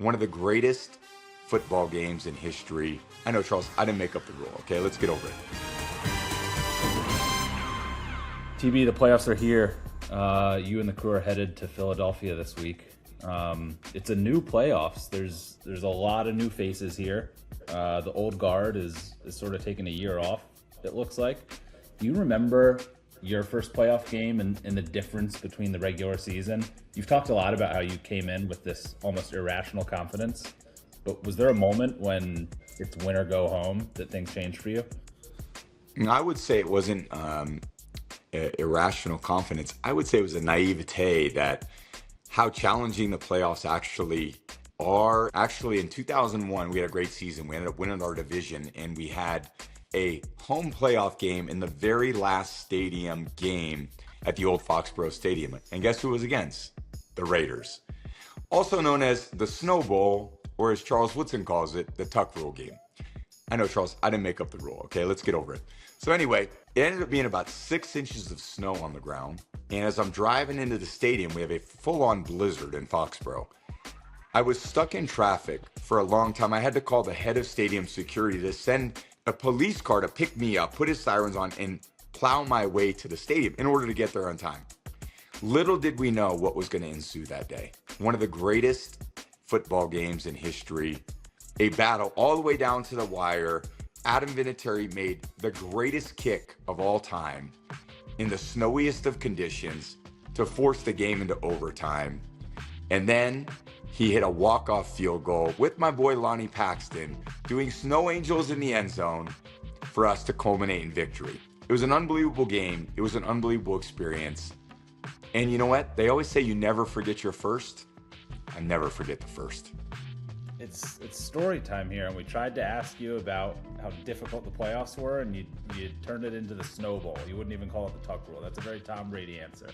one of the greatest football games in history. I know, Charles, I didn't make up the rule. Okay, let's get over it. TB, the playoffs are here. You and the crew are headed to Philadelphia this week. It's a new playoffs. There's a lot of new faces here. The old guard is sort of taking a year off, it looks like. Do you remember your first playoff game and the difference between the regular season? You've talked a lot about how you came in with this almost irrational confidence, but was there a moment when it's win or go home that things changed for you? I would say it wasn't irrational confidence. I would say it was a naivete that how challenging the playoffs actually are. Actually, in 2001, we had a great season. We ended up winning our division, and we had a home playoff game in the very last stadium game at the old Foxborough Stadium. And guess who it was against? The Raiders. Also known as the Snow Bowl, or as Charles Woodson calls it, the Tuck Rule game. I know, Charles, I didn't make up the rule. Okay, let's get over it. So anyway, it ended up being about 6 inches of snow on the ground. And as I'm driving into the stadium, we have a full-on blizzard in Foxborough. I was stuck in traffic for a long time. I had to call the head of stadium security to send a police car to pick me up, put his sirens on, and plow my way to the stadium in order to get there on time. Little did we know what was going to ensue that day. One of the greatest football games in history. A battle all the way down to the wire. Adam Vinatieri made the greatest kick of all time in the snowiest of conditions to force the game into overtime. And then he hit a walk-off field goal with my boy Lonnie Paxton doing snow angels in the end zone for us to culminate in victory. It was an unbelievable game. It was an unbelievable experience. And you know what? They always say you never forget your first. I never forget the first. It's story time here, and we tried to ask you about how difficult the playoffs were, and you turned it into the Snow Bowl. You wouldn't even call it the Tuck Rule. That's a very Tom Brady answer.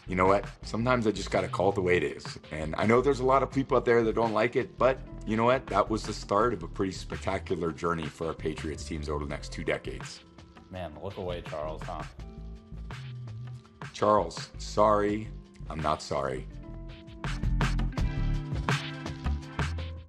You know what? Sometimes I just got to call it the way it is. And I know there's a lot of people out there that don't like it, but you know what? That was the start of a pretty spectacular journey for our Patriots teams over the next 2 decades. Man, look away, Charles, huh? Charles, sorry, I'm not sorry.